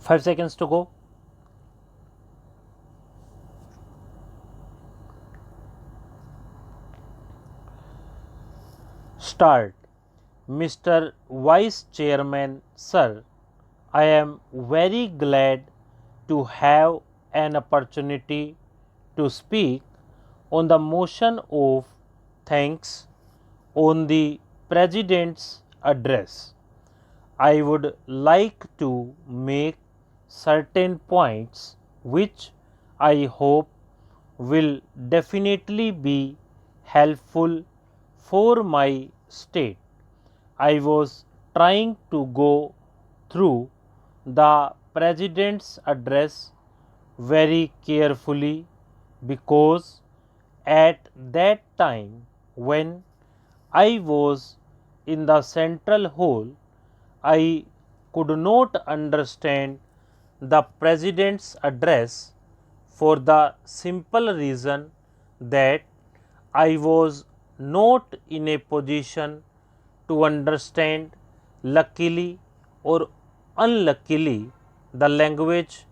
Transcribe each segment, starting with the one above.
5 seconds to go. Start. Mr. Vice Chairman, sir, I am very glad to have an opportunity to speak on the motion of thanks on the President's address. I would like to make certain points which I hope will definitely be helpful for my state. I was trying to go through the President's address very carefully because at that time when I was in the central hall, I could not understand the President's address for the simple reason that I was not in a position to understand, luckily or unluckily, the language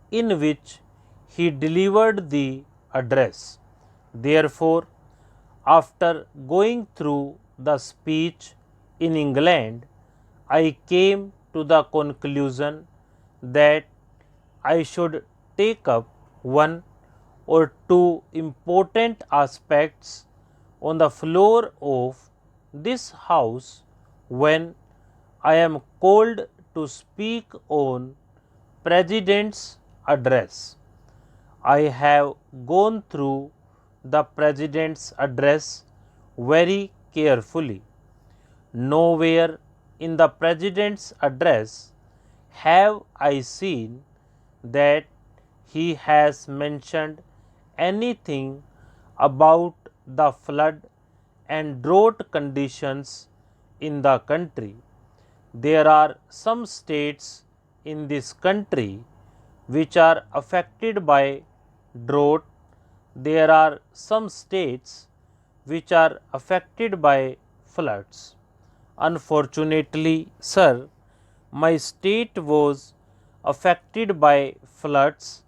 in which he delivered the address. Therefore, after going through the speech in England, I came to the conclusion that I should take up one or two important aspects on the floor of this house when I am called to speak on President's address. I have gone through the President's address very carefully. Nowhere in the President's address have I seen that he has mentioned anything about the flood and drought conditions in the country. There are some states in this country which are affected by drought. There are some states which are affected by floods. Unfortunately, sir, my state was affected by floods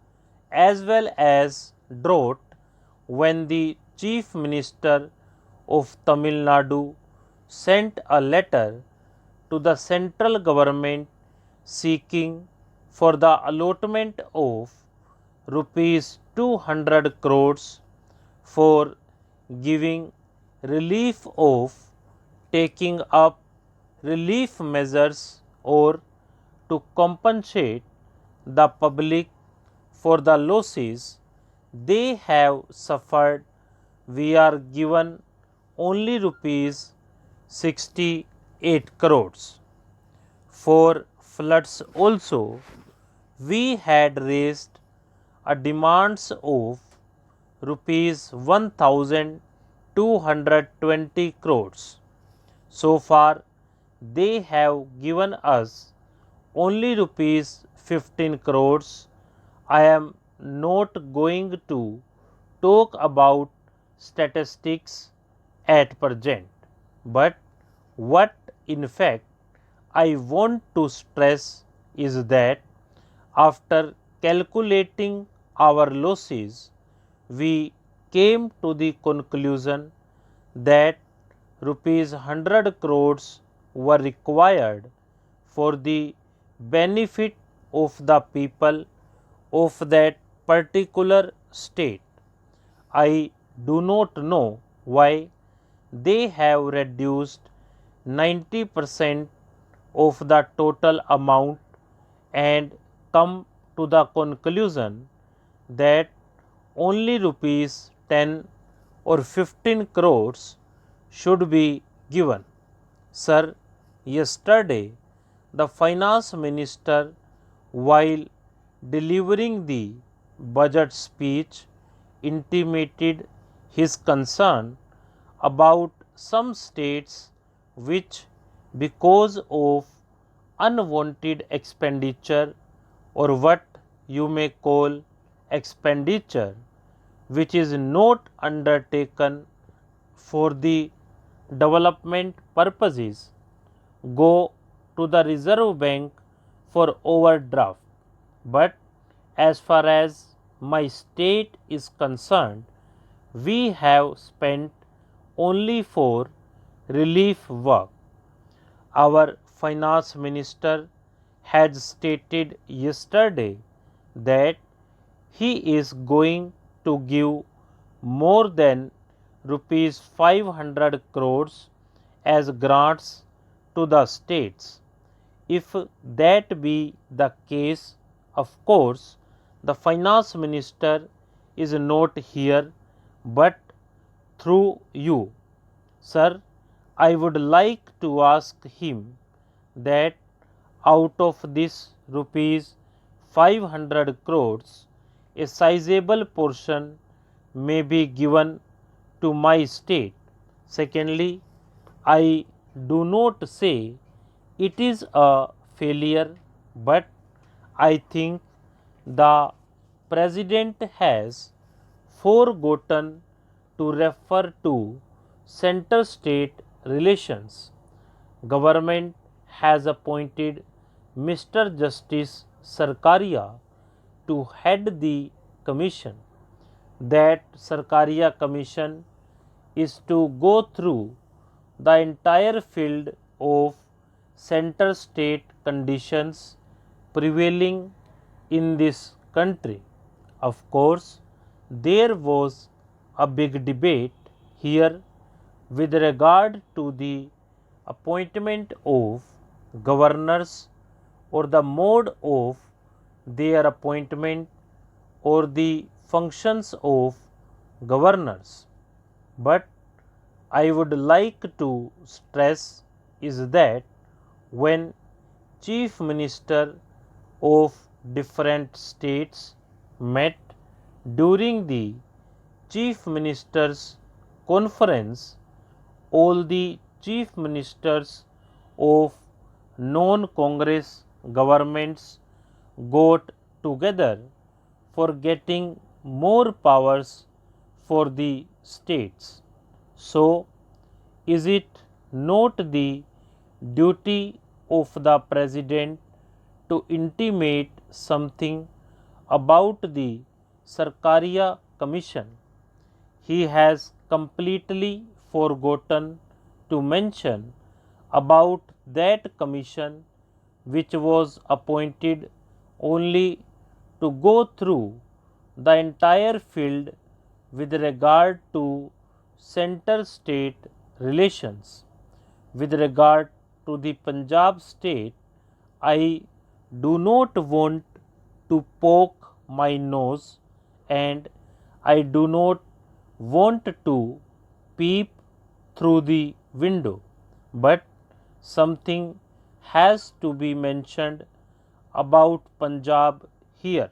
as well as drought when the Chief Minister of Tamil Nadu sent a letter to the central government seeking for the allotment of rupees 200 crores for giving relief of taking up relief measures or to compensate the public for the losses they have suffered. We are given only rupees 68 crores. For floods also, we had raised a demands of rupees 1220 crores. So far, they have given us only rupees 15 crores. I am not going to talk about statistics at present, but what in fact I want to stress is that after calculating our losses, we came to the conclusion that rupees 100 crores were required for the benefit of the people of that particular state. I do not know why they have reduced 90% of the total amount and come to the conclusion that only rupees 10 or 15 crores should be given. Sir, yesterday the finance minister, while delivering the budget speech, intimated his concern about some states which, because of unwanted expenditure or what you may call expenditure which is not undertaken for the development purposes, go to the Reserve Bank for overdraft. but as far as my state is concerned, we have spent only for relief work. Our finance minister had stated yesterday that he is going to give more than rupees 500 crores as grants to the states. If that be the case, of course, the finance minister is not here, but through you, sir, I would like to ask him that out of this rupees 500 crores, a sizable portion may be given to my state. Secondly, I do not say it is a failure, but I think the President has forgotten to refer to center state relations. Government has appointed Mr. Justice Sarkaria to head the commission. That Sarkaria commission is to go through the entire field of center state conditions prevailing in this country. Of course, there was a big debate here with regard to the appointment of governors or the mode of their appointment or the functions of governors. But I would like to stress is that when chief minister of different states met during the chief ministers conference, all the chief ministers of non-Congress governments got together for getting more powers for the states. So, is it not the duty of the President to intimate something about the Sarkaria Commission? He has completely forgotten to mention about that commission which was appointed only to go through the entire field with regard to center state relations. With regard to the Punjab state, I do not want to poke my nose and I do not want to peep through the window, but something has to be mentioned about Punjab here.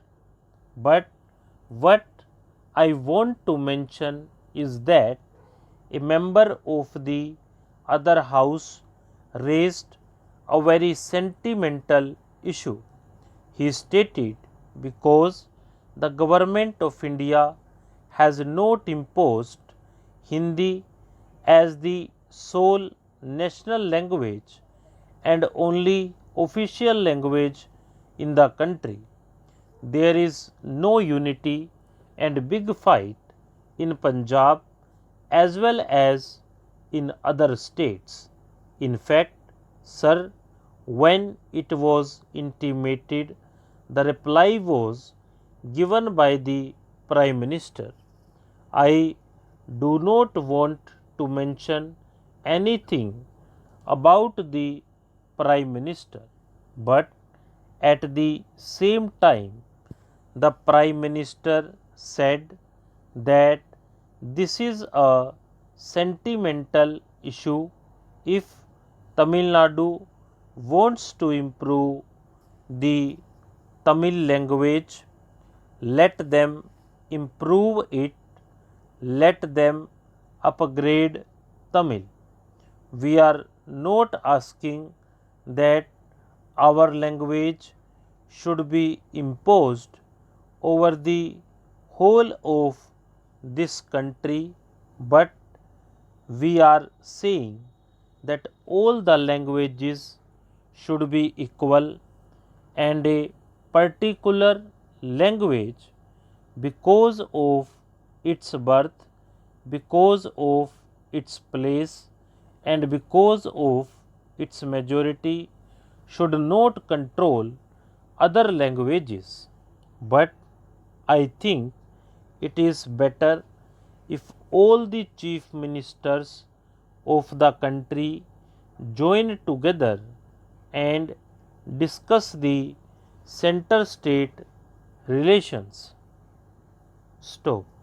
But what I want to mention is that a member of the other house raised a very sentimental issue. He stated because the government of India has not imposed Hindi as the sole national language and only official language in the country, there is no unity and big fight in Punjab as well as in other states. In fact, sir, when it was intimated, the reply was given by the Prime Minister. I do not want to mention anything about the Prime Minister, but at the same time, the Prime Minister said that this is a sentimental issue. If Tamil Nadu wants to improve the Tamil language, let them improve it, let them upgrade Tamil. We are not asking that our language should be imposed over the whole of this country, but we are saying that all the languages should be equal and a particular language because of its birth, because of its place, and because of its majority should not control other languages. But I think it is better if all the chief ministers of the country join together and discuss the center state relations. Stop.